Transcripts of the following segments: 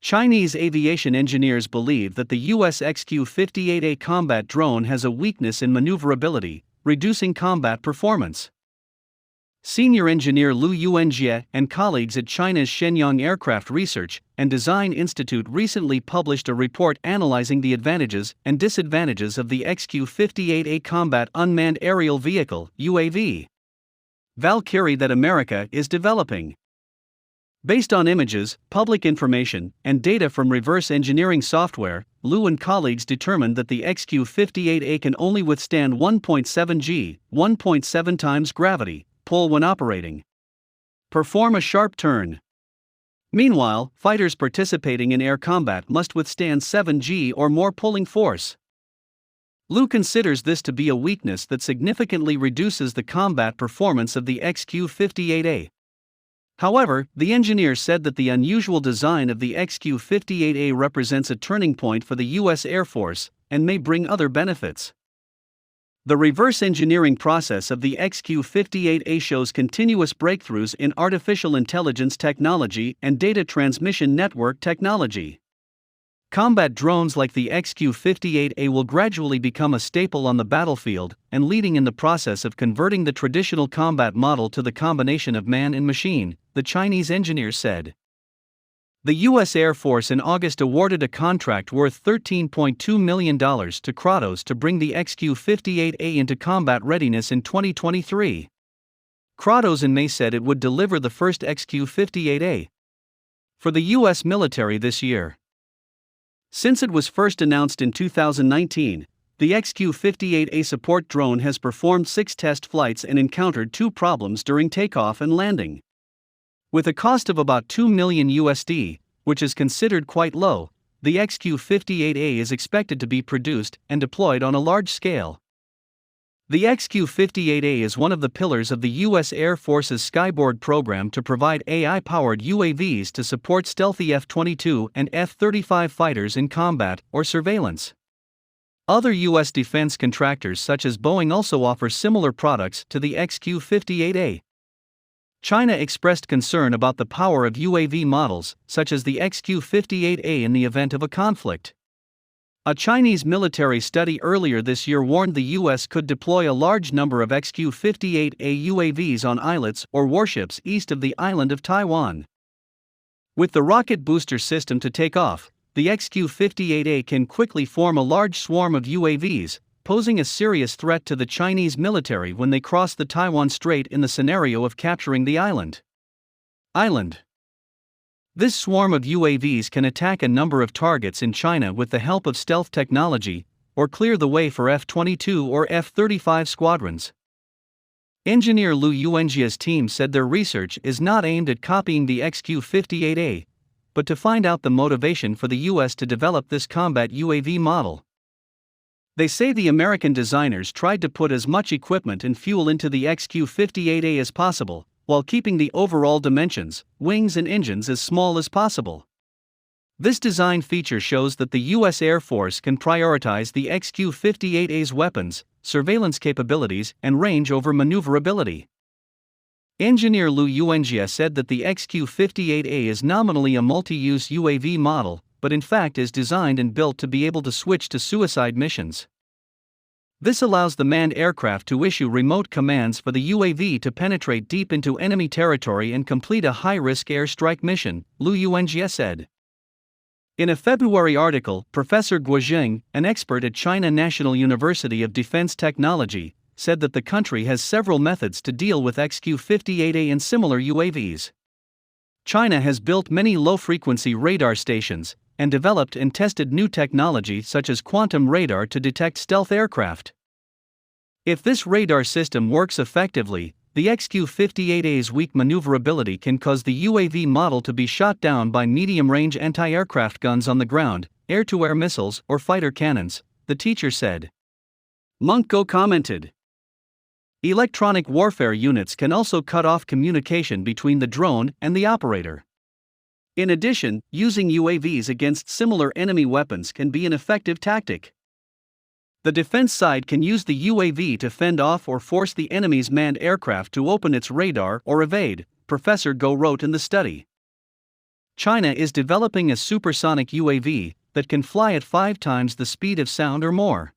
Chinese aviation engineers believe that the US XQ-58A combat drone has a weakness in maneuverability, reducing combat performance. Senior engineer Lu Yuanjie and colleagues at China's Shenyang Aircraft Research and Design Institute recently published a report analyzing the advantages and disadvantages of the XQ-58A combat unmanned aerial vehicle (UAV) Valkyrie that America is developing. Based on images, public information, and data from reverse engineering software, Lu and colleagues determined that the XQ-58A can only withstand 1.7 g, 1.7 times gravity, pull when operating. Perform a sharp turn. Meanwhile, fighters participating in air combat must withstand 7 g or more pulling force. Lu considers this to be a weakness that significantly reduces the combat performance of the XQ-58A. However, the engineer said that the unusual design of the XQ-58A represents a turning point for the U.S. Air Force and may bring other benefits. The reverse engineering process of the XQ-58A shows continuous breakthroughs in artificial intelligence technology and data transmission network technology. Combat drones like the XQ-58A will gradually become a staple on the battlefield and leading in the process of converting the traditional combat model to the combination of man and machine, the Chinese engineers said. The U.S. Air Force in August awarded a contract worth $13.2 million to Kratos to bring the XQ-58A into combat readiness in 2023. Kratos in May said it would deliver the first XQ-58A for the U.S. military this year. Since it was first announced in 2019, the XQ-58A support drone has performed 6 test flights and encountered 2 problems during takeoff and landing. With a cost of about $2 million USD, which is considered quite low, the XQ-58A is expected to be produced and deployed on a large scale. The XQ-58A is one of the pillars of the U.S. Air Force's Skyborg program to provide AI-powered UAVs to support stealthy F-22 and F-35 fighters in combat or surveillance. Other U.S. defense contractors such as Boeing also offer similar products to the XQ-58A. China expressed concern about the power of UAV models, such as the XQ-58A in the event of a conflict. A Chinese military study earlier this year warned the U.S. could deploy a large number of XQ-58A UAVs on islets or warships east of the island of Taiwan. With the rocket booster system to take off, the XQ-58A can quickly form a large swarm of UAVs, posing a serious threat to the Chinese military when they cross the Taiwan Strait in the scenario of capturing the island. This swarm of UAVs can attack a number of targets in China with the help of stealth technology, or clear the way for F-22 or F-35 squadrons. Engineer Lu Yuanjie's team said their research is not aimed at copying the XQ-58A, but to find out the motivation for the U.S. to develop this combat UAV model. They say the American designers tried to put as much equipment and fuel into the XQ-58A as possible, while keeping the overall dimensions, wings and engines as small as possible. This design feature shows that the U.S. Air Force can prioritize the XQ-58A's weapons, surveillance capabilities, and range over maneuverability. Engineer Lu Yuanjie said that the XQ-58A is nominally a multi-use UAV model, but in fact is designed and built to be able to switch to suicide missions. This allows the manned aircraft to issue remote commands for the UAV to penetrate deep into enemy territory and complete a high-risk airstrike mission, Lu Yuanjie said. In a February article, Professor Guo Jing, an expert at China National University of Defense Technology, said that the country has several methods to deal with XQ-58A and similar UAVs. China has built many low-frequency radar stations, and developed and tested new technology such as quantum radar to detect stealth aircraft. If this radar system works effectively, the XQ-58A's weak maneuverability can cause the UAV model to be shot down by medium-range anti-aircraft guns on the ground, air-to-air missiles, or fighter cannons, the teacher said. Munko commented. Electronic warfare units can also cut off communication between the drone and the operator. In addition, using UAVs against similar enemy weapons can be an effective tactic. The defense side can use the UAV to fend off or force the enemy's manned aircraft to open its radar or evade, Professor Go wrote in the study. China is developing a supersonic UAV that can fly at 5 times the speed of sound or more.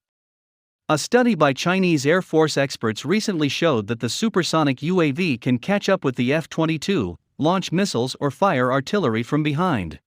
A study by Chinese Air Force experts recently showed that the supersonic UAV can catch up with the F-22, launch missiles or fire artillery from behind.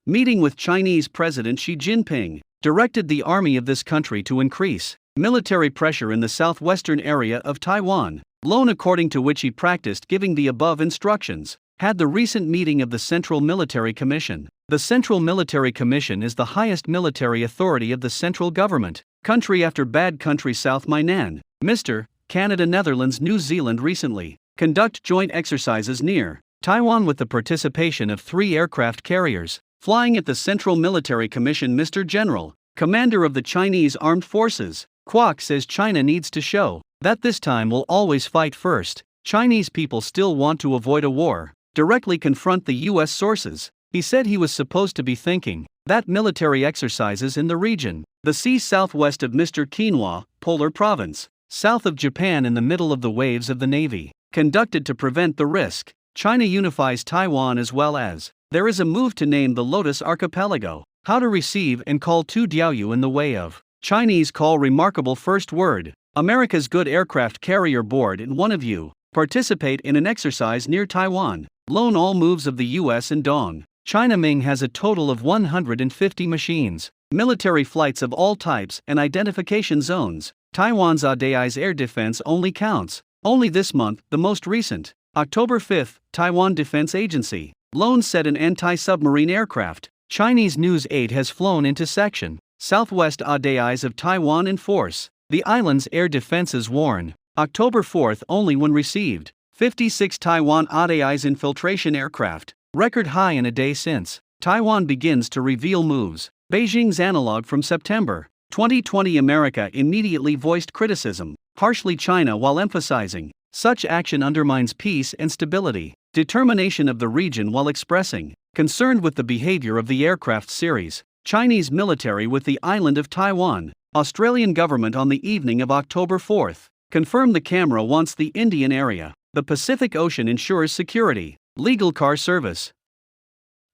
Meeting with Chinese President Xi Jinping directed the army of this country to increase military pressure in the southwestern area of Taiwan, alone according to which he practiced giving the above instructions. Had the recent meeting of the Central Military Commission. The Central Military Commission is the highest military authority of the central government, country after bad country South Mainan, Mr. Canada, Netherlands, New Zealand recently conduct joint exercises near Taiwan with the participation of 3 aircraft carriers, flying at the Central Military Commission. Mr. General, Commander of the Chinese Armed Forces, Kwok says China needs to show that this time will always fight first. Chinese people still want to avoid a war. Directly confront the US sources. He said he was supposed to be thinking that military exercises in the region, the seas southwest of Mr. Quinoa, Polar Province, south of Japan in the middle of the waves of the Navy, conducted to prevent the risk. China unifies Taiwan as well as there is a move to name the Lotus Archipelago. How to receive and call to Diaoyu in the way of Chinese call. Remarkable first word. America's good aircraft carrier board and one of you participate in an exercise near Taiwan. Loan all moves of the US and Dong. China Ming has a total of 150 machines, military flights of all types and identification zones. Taiwan's ADI's air defense only counts. Only this month, the most recent, October 5, Taiwan Defense Agency, loan set an anti-submarine aircraft. Chinese News 8 has flown into section, southwest ADI's of Taiwan in force. The island's air defenses warn. October 4 only when received. 56 Taiwan ADI's infiltration aircraft, record high in a day since. Taiwan begins to reveal moves. Beijing's analog from September 2020. America immediately voiced criticism, harshly China, while emphasizing such action undermines peace and stability. Determination of the region while expressing concern with the behavior of the aircraft series. Chinese military with the island of Taiwan. Australian government on the evening of October 4 confirmed the camera wants the Indian area. The Pacific Ocean ensures security. Legal car service.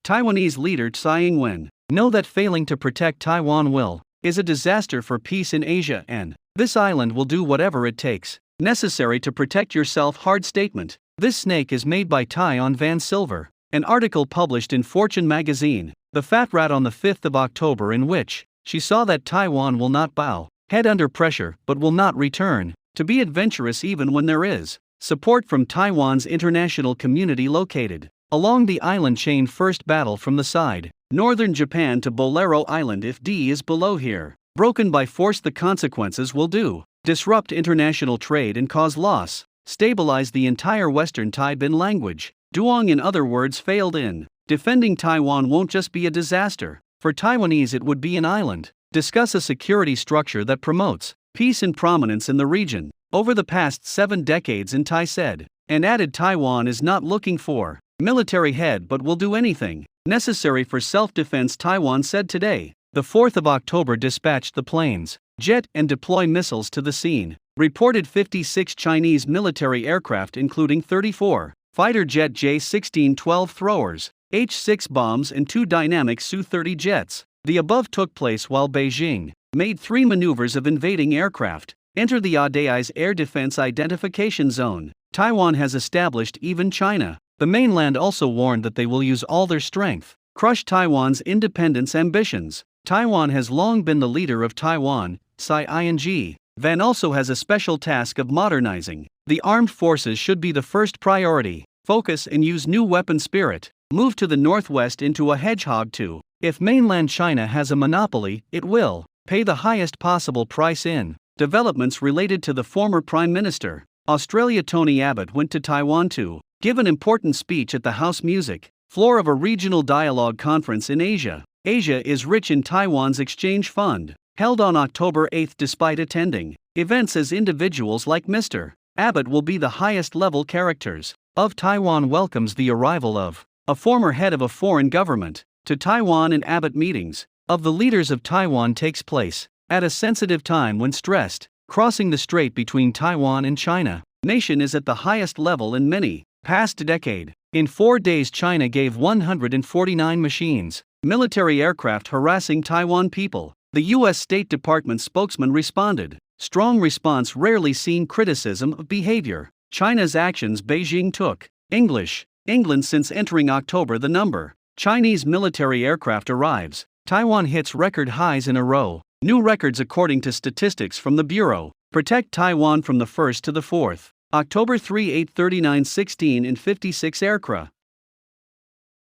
Taiwanese leader Tsai Ing-wen know that failing to protect Taiwan is a disaster for peace in Asia and this island will do whatever it takes necessary to protect yourself. Hard statement. This snake is made by Taiwan Van Silver. An article published in Fortune magazine, The Fat Rat, on the 5th of October, in which she saw that Taiwan will not bow head under pressure but will not return to be adventurous even when there is support from Taiwan's international community located along the island chain. First battle from the side, northern Japan to Bolero Island. If D is below here, broken by force, the consequences will do disrupt international trade and cause loss. Stabilize the entire western Taibin language. Duong, in other words, failed in defending Taiwan won't just be a disaster for Taiwanese, it would be an island. Discuss a security structure that promotes peace and prominence in the region. Over the past 7 decades, in Tai said, and added, Taiwan is not looking for military head but will do anything necessary for self-defense. Taiwan said today, the 4th of October, dispatched the planes, jet and deploy missiles to the scene. Reported 56 Chinese military aircraft including 34 fighter jet J-16-12 throwers, H-6 bombs and 2 dynamic Su-30 jets. The above took place while Beijing made 3 maneuvers of invading aircraft enter the ADI's air defense identification zone. Taiwan has established. Even China, the mainland, also warned that they will use all their strength crush Taiwan's independence ambitions. Taiwan has long been the leader of Taiwan. Tsai Ing Van also has a special task of modernizing the armed forces. Should be the first priority. Focus and use new weapon spirit. Move to the northwest into a hedgehog too. If mainland China has a monopoly, it will pay the highest possible price. In developments related to the former Prime Minister, Australia, Tony Abbott went to Taiwan to give an important speech at the House Music floor of a regional dialogue conference in Asia. Asia is rich in Taiwan's exchange fund, held on October 8. Despite attending events as individuals like Mr. Abbott will be the highest level characters of Taiwan welcomes the arrival of a former head of a foreign government to Taiwan, and Abbott meetings of the leaders of Taiwan takes place at a sensitive time when stressed crossing the strait between Taiwan and China nation is at the highest level in many past decade. In 4 days, China gave 149 machines, military aircraft harassing Taiwan people. The U.S. State Department spokesman responded, "Strong response, rarely seen criticism of behavior. China's actions Beijing took." English, England since entering October. The number Chinese military aircraft arrives. Taiwan hits record highs in a row. New records according to statistics from the Bureau. Protect Taiwan from the 1st to the 4th. October 3, 8, 39, 16 and 56 aircraft.